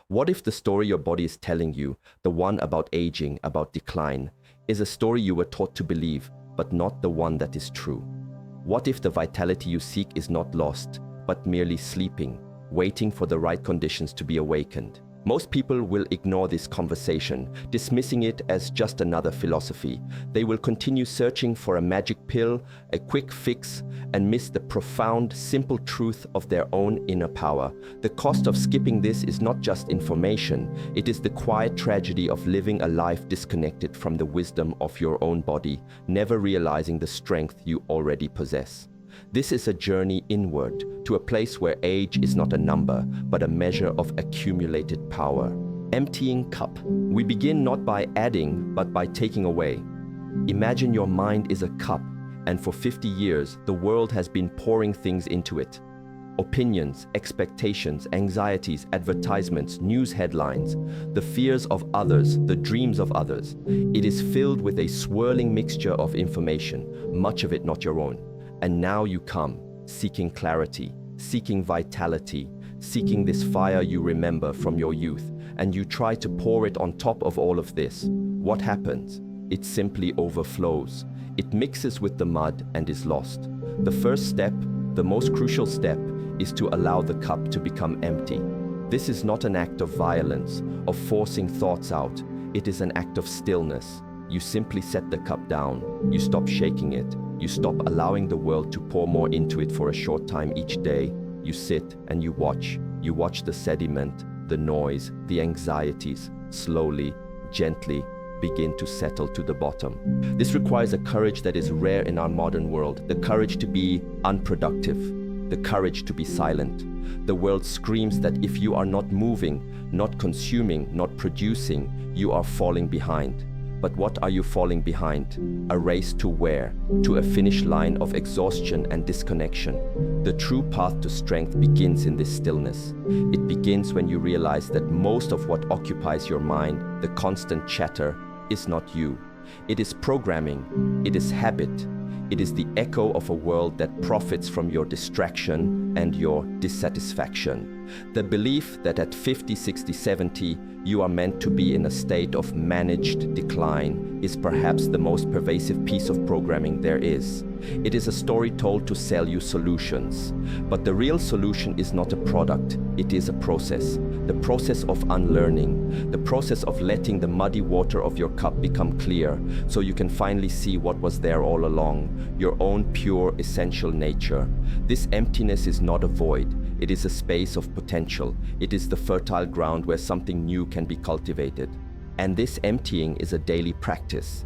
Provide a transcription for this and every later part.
What if the story your body is telling you, the one about aging, about decline, is a story you were taught to believe, but not the one that is true? What if the vitality you seek is not lost, but merely sleeping, waiting for the right conditions to be awakened? Most people will ignore this conversation, dismissing it as just another philosophy. They will continue searching for a magic pill, a quick fix, and miss the profound, simple truth of their own inner power. The cost of skipping this is not just information, it is the quiet tragedy of living a life disconnected from the wisdom of your own body, never realizing the strength you already possess. This is a journey inward, to a place where age is not a number, but a measure of accumulated power. Emptying cup. We begin not by adding, but by taking away. Imagine your mind is a cup, and for 50 years, the world has been pouring things into it. Opinions, expectations, anxieties, advertisements, news headlines, the fears of others, the dreams of others. It is filled with a swirling mixture of information, much of it not your own. And now you come, seeking clarity, seeking vitality, seeking this fire you remember from your youth, and you try to pour it on top of all of this. What happens? It simply overflows. It mixes with the mud and is lost. The first step, the most crucial step, is to allow the cup to become empty. This is not an act of violence, of forcing thoughts out. It is an act of stillness. You simply set the cup down. You stop shaking it. You stop allowing the world to pour more into it for a short time each day. You sit and you watch. You watch the sediment, the noise, the anxieties, slowly, gently begin to settle to the bottom. This requires a courage that is rare in our modern world, the courage to be unproductive, the courage to be silent. The world screams that if you are not moving, not consuming, not producing, you are falling behind. But what are you falling behind? A race to where? To a finish line of exhaustion and disconnection. The true path to strength begins in this stillness. It begins when you realize that most of what occupies your mind, the constant chatter, is not you. It is programming, it is habit, it is the echo of a world that profits from your distraction and your dissatisfaction. The belief that at 50, 60, 70, you are meant to be in a state of managed decline is perhaps the most pervasive piece of programming there is. It is a story told to sell you solutions. But the real solution is not a product, it is a process. The process of unlearning, the process of letting the muddy water of your cup become clear so you can finally see what was there all along, your own pure, essential nature. This emptiness is not a void. It is a space of potential. It is the fertile ground where something new can be cultivated. And this emptying is a daily practice.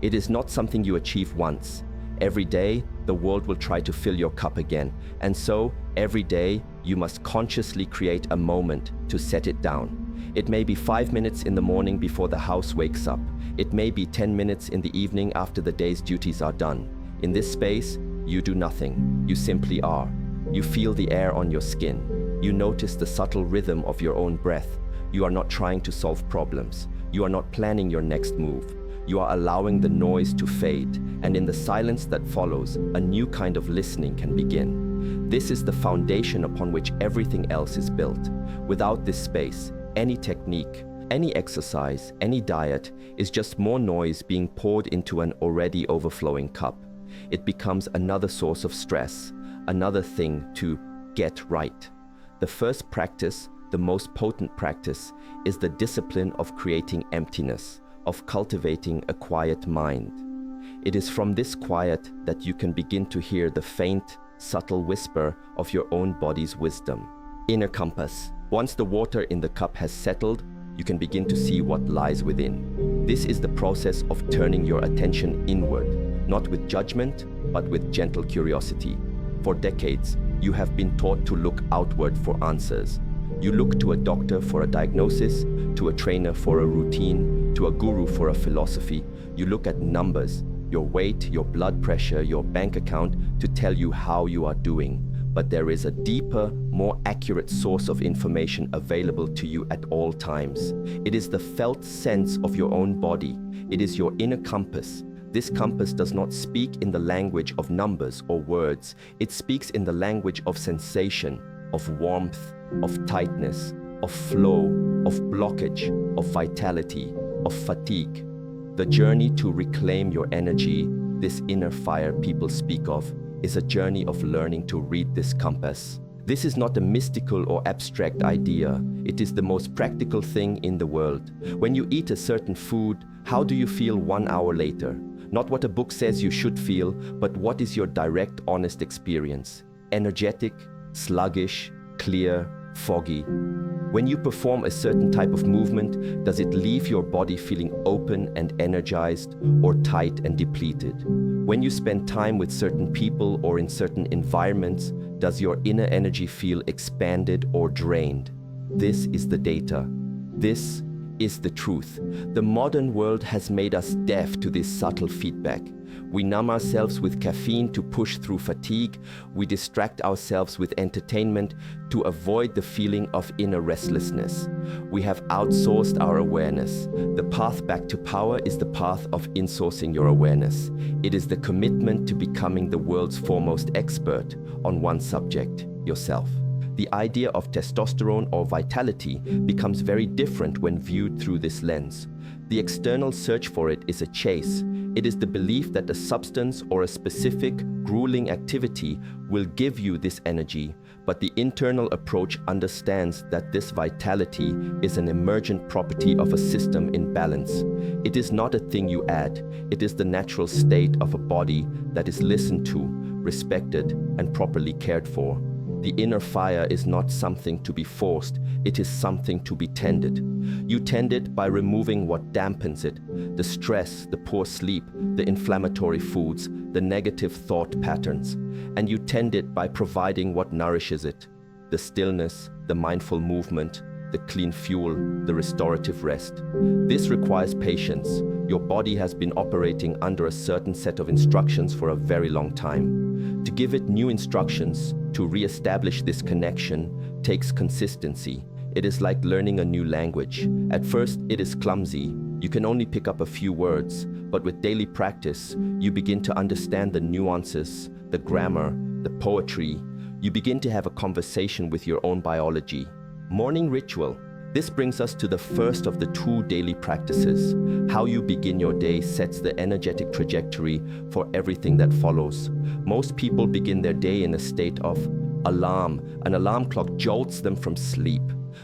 It is not something you achieve once. Every day, the world will try to fill your cup again. And so, every day, you must consciously create a moment to set it down. It may be 5 minutes in the morning before the house wakes up. It may be 10 minutes in the evening after the day's duties are done. In this space, you do nothing. You simply are. You feel the air on your skin. You notice the subtle rhythm of your own breath. You are not trying to solve problems. You are not planning your next move. You are allowing the noise to fade, and in the silence that follows, a new kind of listening can begin. This is the foundation upon which everything else is built. Without this space, any technique, any exercise, any diet is just more noise being poured into an already overflowing cup. It becomes another source of stress, another thing to get right. The first practice, the most potent practice, is the discipline of creating emptiness, of cultivating a quiet mind. It is from this quiet that you can begin to hear the faint, subtle whisper of your own body's wisdom. Inner compass. Once the water in the cup has settled, you can begin to see what lies within. This is the process of turning your attention inward, not with judgment, but with gentle curiosity. For decades, you have been taught to look outward for answers. You look to a doctor for a diagnosis, to a trainer for a routine, to a guru for a philosophy. You look at numbers, your weight, your blood pressure, your bank account to tell you how you are doing. But there is a deeper, more accurate source of information available to you at all times. It is the felt sense of your own body. It is your inner compass. This compass does not speak in the language of numbers or words. It speaks in the language of sensation, of warmth, of tightness, of flow, of blockage, of vitality, of fatigue. The journey to reclaim your energy, this inner fire people speak of, is a journey of learning to read this compass. This is not a mystical or abstract idea. It is the most practical thing in the world. When you eat a certain food, how do you feel 1 hour later? Not what a book says you should feel, but what is your direct, honest experience? Energetic, sluggish, clear, foggy. When you perform a certain type of movement, does it leave your body feeling open and energized, or tight and depleted? When you spend time with certain people or in certain environments, does your inner energy feel expanded or drained? This is the data. This is the truth. The modern world has made us deaf to this subtle feedback. We numb ourselves with caffeine to push through fatigue. We distract ourselves with entertainment to avoid the feeling of inner restlessness. We have outsourced our awareness. The path back to power is the path of insourcing your awareness. It is the commitment to becoming the world's foremost expert on one subject, yourself. The idea of testosterone or vitality becomes very different when viewed through this lens. The external search for it is a chase. It is the belief that a substance or a specific, grueling activity will give you this energy, but the internal approach understands that this vitality is an emergent property of a system in balance. It is not a thing you add. It is the natural state of a body that is listened to, respected, and properly cared for. The inner fire is not something to be forced, it is something to be tended. You tend it by removing what dampens it, the stress, the poor sleep, the inflammatory foods, the negative thought patterns. And you tend it by providing what nourishes it, the stillness, the mindful movement, the clean fuel, the restorative rest. This requires patience. Your body has been operating under a certain set of instructions for a very long time. To give it new instructions, to re-establish this connection, takes consistency. It is like learning a new language. At first, it is clumsy. You can only pick up a few words, but with daily practice, you begin to understand the nuances, the grammar, the poetry. You begin to have a conversation with your own biology. Morning ritual. This brings us to the first of the 2 daily practices. How you begin your day sets the energetic trajectory for everything that follows. Most people begin their day in a state of alarm. An alarm clock jolts them from sleep.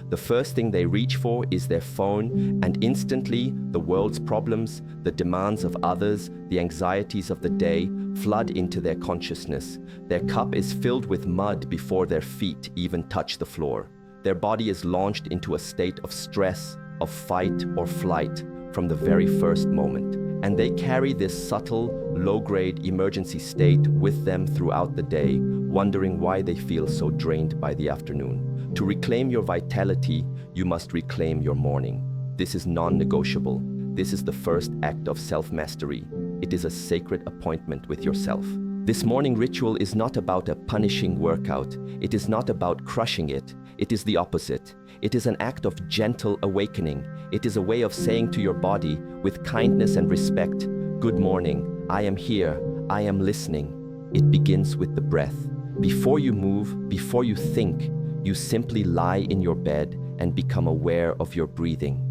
The first thing they reach for is their phone, and instantly the world's problems, the demands of others, the anxieties of the day flood into their consciousness. Their cup is filled with mud before their feet even touch the floor. Their body is launched into a state of stress, of fight or flight from the very first moment. And they carry this subtle, low-grade emergency state with them throughout the day, wondering why they feel so drained by the afternoon. To reclaim your vitality, you must reclaim your morning. This is non-negotiable. This is the first act of self-mastery. It is a sacred appointment with yourself. This morning ritual is not about a punishing workout. It is not about crushing it. It is the opposite. It is an act of gentle awakening. It is a way of saying to your body, with kindness and respect, "Good morning, I am here, I am listening." It begins with the breath. Before you move, before you think, you simply lie in your bed and become aware of your breathing.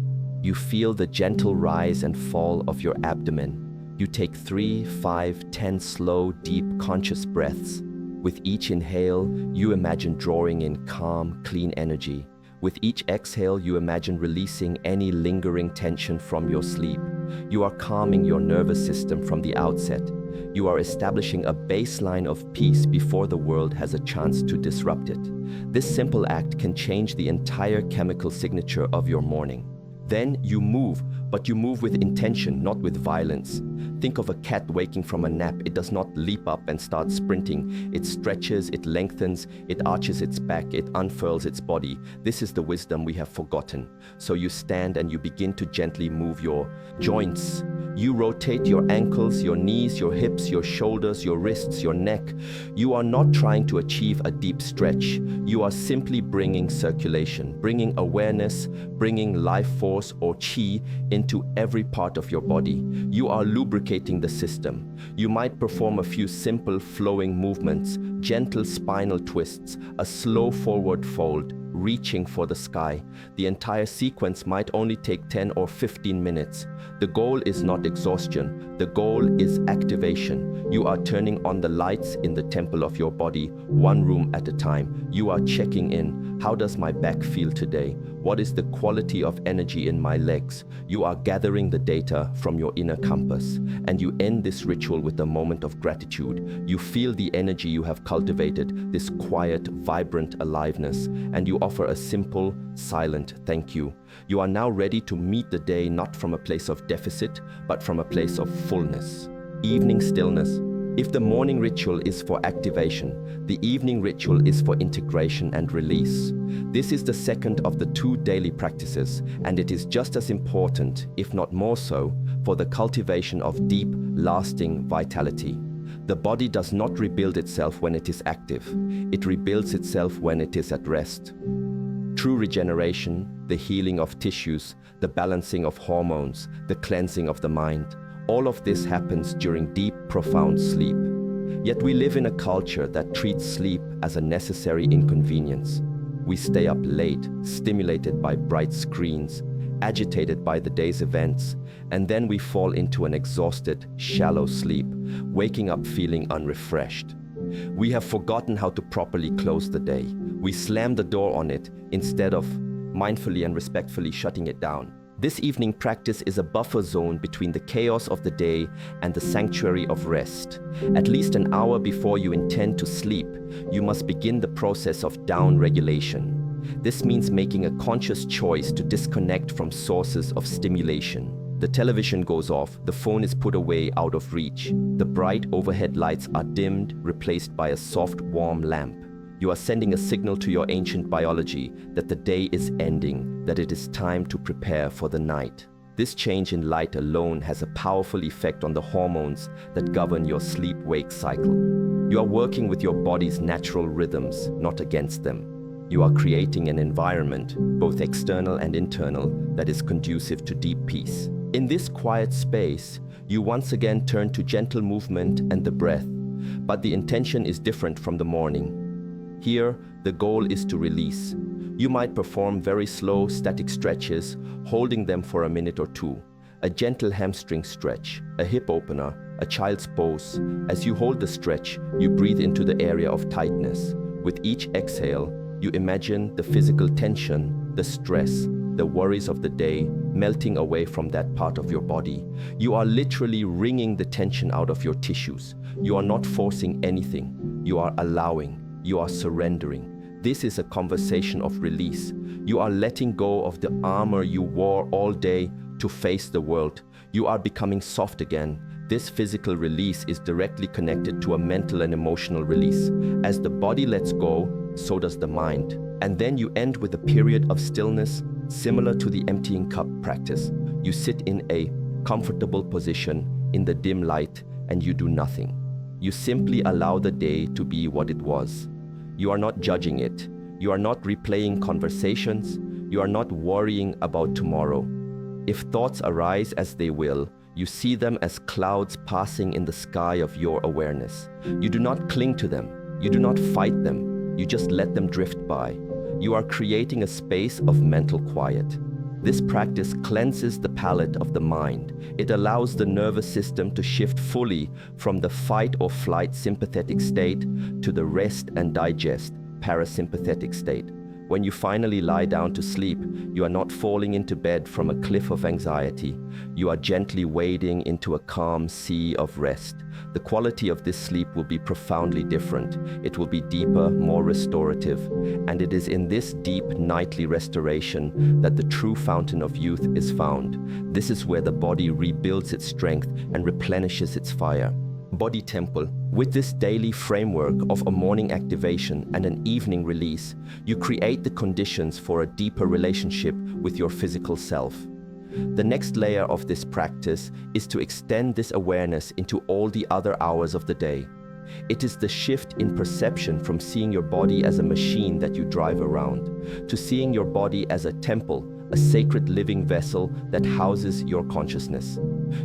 You feel the gentle rise and fall of your abdomen. You take 3, 5, 10 slow, deep, conscious breaths. With each inhale, you imagine drawing in calm, clean energy. With each exhale, you imagine releasing any lingering tension from your sleep. You are calming your nervous system from the outset. You are establishing a baseline of peace before the world has a chance to disrupt it. This simple act can change the entire chemical signature of your morning. Then you move, but you move with intention, not with violence. Think of a cat waking from a nap. It does not leap up and start sprinting. It stretches, it lengthens, it arches its back, it unfurls its body. This is the wisdom we have forgotten. So you stand and you begin to gently move your joints. You rotate your ankles, your knees, your hips, your shoulders, your wrists, your neck. You are not trying to achieve a deep stretch. You are simply bringing circulation, bringing awareness, bringing life force or qi into every part of your body. You are lubricating the system. You might perform a few simple flowing movements, gentle spinal twists, a slow forward fold, reaching for the sky. The entire sequence might only take 10 or 15 minutes. The goal is not exhaustion, the goal is activation. You are turning on the lights in the temple of your body, one room at a time. You are checking in. How does my back feel today? What is the quality of energy in my legs? You are gathering the data from your inner compass. And you end this ritual with a moment of gratitude. You feel the energy you have cultivated, this quiet, vibrant aliveness, and you offer a simple, silent thank you. You are now ready to meet the day not from a place of deficit, but from a place of fullness. Evening stillness. If the morning ritual is for activation, the evening ritual is for integration and release. This is the second of the 2 daily practices, and it is just as important, if not more so, for the cultivation of deep, lasting vitality. The body does not rebuild itself when it is active. It rebuilds itself when it is at rest. True regeneration, the healing of tissues, the balancing of hormones, the cleansing of the mind, all of this happens during deep, profound sleep. Yet we live in a culture that treats sleep as a necessary inconvenience. We stay up late, stimulated by bright screens, agitated by the day's events, and then we fall into an exhausted, shallow sleep, waking up feeling unrefreshed. We have forgotten how to properly close the day. We slam the door on it instead of mindfully and respectfully shutting it down. This evening practice is a buffer zone between the chaos of the day and the sanctuary of rest. At least an hour before you intend to sleep, you must begin the process of down-regulation. This means making a conscious choice to disconnect from sources of stimulation. The television goes off, the phone is put away out of reach. The bright overhead lights are dimmed, replaced by a soft, warm lamp. You are sending a signal to your ancient biology that the day is ending, that it is time to prepare for the night. This change in light alone has a powerful effect on the hormones that govern your sleep-wake cycle. You are working with your body's natural rhythms, not against them. You are creating an environment, both external and internal, that is conducive to deep peace. In this quiet space, you once again turn to gentle movement and the breath, but the intention is different from the morning. Here, the goal is to release. You might perform very slow, static stretches, holding them for a minute or 2. A gentle hamstring stretch, a hip opener, a child's pose. As you hold the stretch, you breathe into the area of tightness. With each exhale, you imagine the physical tension, the stress, the worries of the day melting away from that part of your body. You are literally wringing the tension out of your tissues. You are not forcing anything. You are allowing. You are surrendering. This is a conversation of release. You are letting go of the armor you wore all day to face the world. You are becoming soft again. This physical release is directly connected to a mental and emotional release. As the body lets go, so does the mind. And then you end with a period of stillness, similar to the emptying cup practice. You sit in a comfortable position in the dim light and you do nothing. You simply allow the day to be what it was. You are not judging it. You are not replaying conversations. You are not worrying about tomorrow. If thoughts arise, as they will, you see them as clouds passing in the sky of your awareness. You do not cling to them. You do not fight them. You just let them drift by. You are creating a space of mental quiet. This practice cleanses the palate of the mind. It allows the nervous system to shift fully from the fight or flight sympathetic state to the rest and digest parasympathetic state. When you finally lie down to sleep, you are not falling into bed from a cliff of anxiety. You are gently wading into a calm sea of rest. The quality of this sleep will be profoundly different. It will be deeper, more restorative, and it is in this deep nightly restoration that the true fountain of youth is found. This is where the body rebuilds its strength and replenishes its fire. Body temple. With this daily framework of a morning activation and an evening release, you create the conditions for a deeper relationship with your physical self. The next layer of this practice is to extend this awareness into all the other hours of the day. It is the shift in perception from seeing your body as a machine that you drive around, to seeing your body as a temple, a sacred living vessel that houses your consciousness.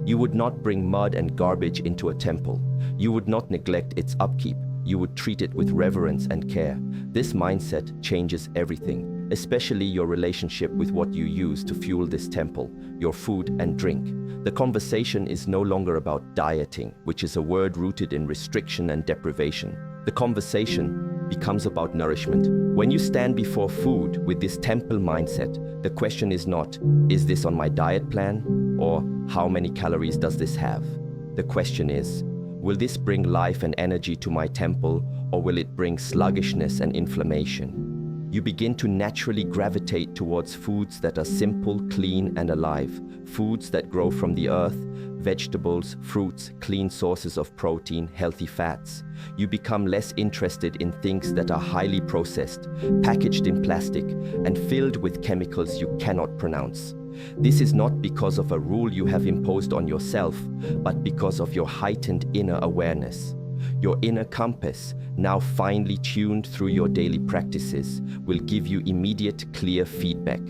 You would not bring mud and garbage into a temple. You would not neglect its upkeep. you would treat it with reverence and care. This mindset changes everything, especially your relationship with what you use to fuel this temple, your food and drink. The conversation is no longer about dieting, which is a word rooted in restriction and deprivation. The conversation becomes about nourishment. When you stand before food with this temple mindset, the question is not, is this on my diet plan? Or how many calories does this have? The question is, will this bring life and energy to my temple, or will it bring sluggishness and inflammation? You begin to naturally gravitate towards foods that are simple, clean, and alive. Foods that grow from the earth, vegetables, fruits, clean sources of protein, healthy fats. You become less interested in things that are highly processed, packaged in plastic, and filled with chemicals you cannot pronounce. This is not because of a rule you have imposed on yourself, but because of your heightened inner awareness. Your inner compass, now finely tuned through your daily practices, will give you immediate, clear feedback.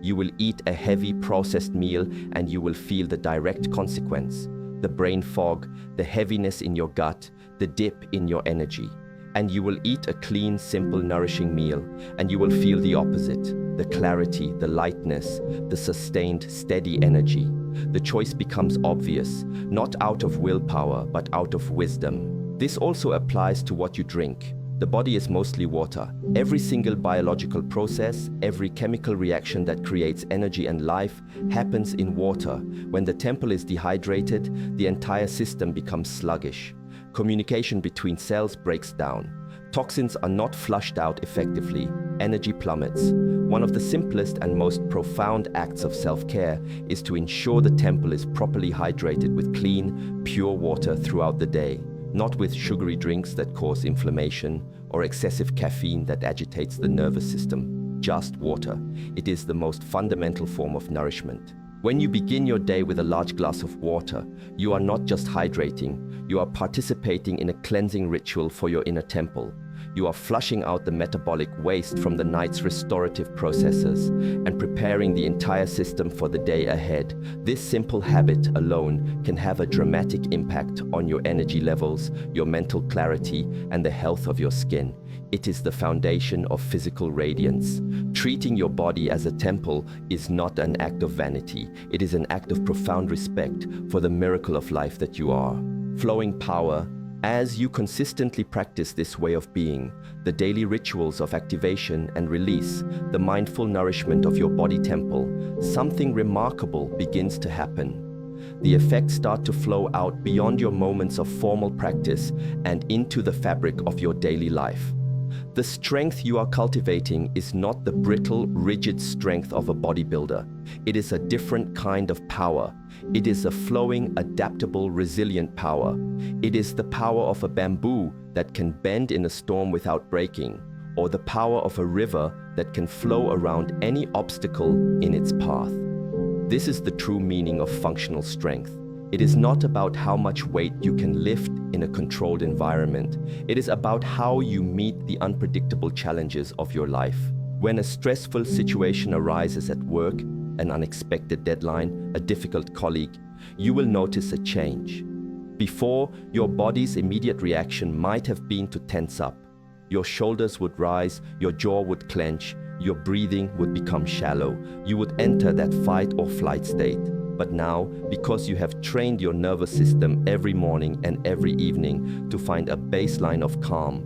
You will eat a heavy, processed meal and you will feel the direct consequence, the brain fog, the heaviness in your gut, the dip in your energy. And you will eat a clean, simple, nourishing meal and you will feel the opposite, the clarity, the lightness, the sustained, steady energy. The choice becomes obvious, not out of willpower, but out of wisdom. This also applies to what you drink. The body is mostly water. Every single biological process, every chemical reaction that creates energy and life happens in water. When the temple is dehydrated, the entire system becomes sluggish. Communication between cells breaks down. Toxins are not flushed out effectively. Energy plummets. One of the simplest and most profound acts of self-care is to ensure the temple is properly hydrated with clean, pure water throughout the day. Not with sugary drinks that cause inflammation or excessive caffeine that agitates the nervous system. Just water. It is the most fundamental form of nourishment. When you begin your day with a large glass of water, you are not just hydrating, you are participating in a cleansing ritual for your inner temple. You are flushing out the metabolic waste from the night's restorative processes and preparing the entire system for the day ahead. This simple habit alone can have a dramatic impact on your energy levels, your mental clarity, and the health of your skin. It is the foundation of physical radiance. Treating your body as a temple is not an act of vanity. It is an act of profound respect for the miracle of life that you are. Flowing power. As you consistently practice this way of being, the daily rituals of activation and release, the mindful nourishment of your body temple, something remarkable begins to happen. The effects start to flow out beyond your moments of formal practice and into the fabric of your daily life. The strength you are cultivating is not the brittle, rigid strength of a bodybuilder. It is a different kind of power. It is a flowing, adaptable, resilient power. It is the power of a bamboo that can bend in a storm without breaking, or the power of a river that can flow around any obstacle in its path. This is the true meaning of functional strength. It is not about how much weight you can lift in a controlled environment. It is about how you meet the unpredictable challenges of your life. When a stressful situation arises at work, an unexpected deadline, a difficult colleague, you will notice a change. Before, your body's immediate reaction might have been to tense up. Your shoulders would rise, your jaw would clench, your breathing would become shallow. You would enter that fight or flight state. But now, because you have trained your nervous system every morning and every evening to find a baseline of calm,